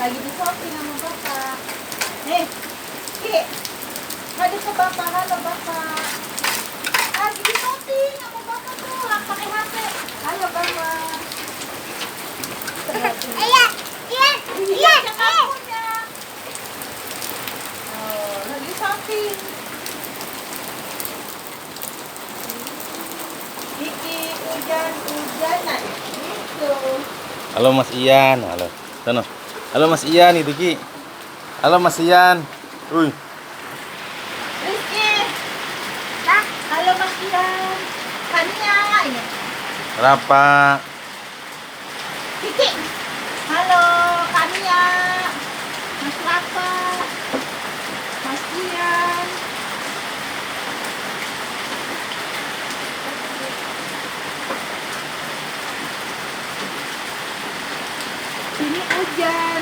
Lagi di shopping sama bapak. Nih, Ki, ngadu ke bapak, halo bapak. Lagi di shopping sama bapak tuh, pakai HP. Halo bapak. Iya, kamunya. Oh, lagi shopping. Kiki, hujan-hujanan. Gitu. Halo Mas Ian, halo. Sana. Halo Mas Ian, itu Ki. Halo Mas Ian. Rizky. Nah, halo Mas Ian. Kania ini. Berapa? Kiki. Halo Kania. Mas Rafa. Mas Ian. Ini hujan,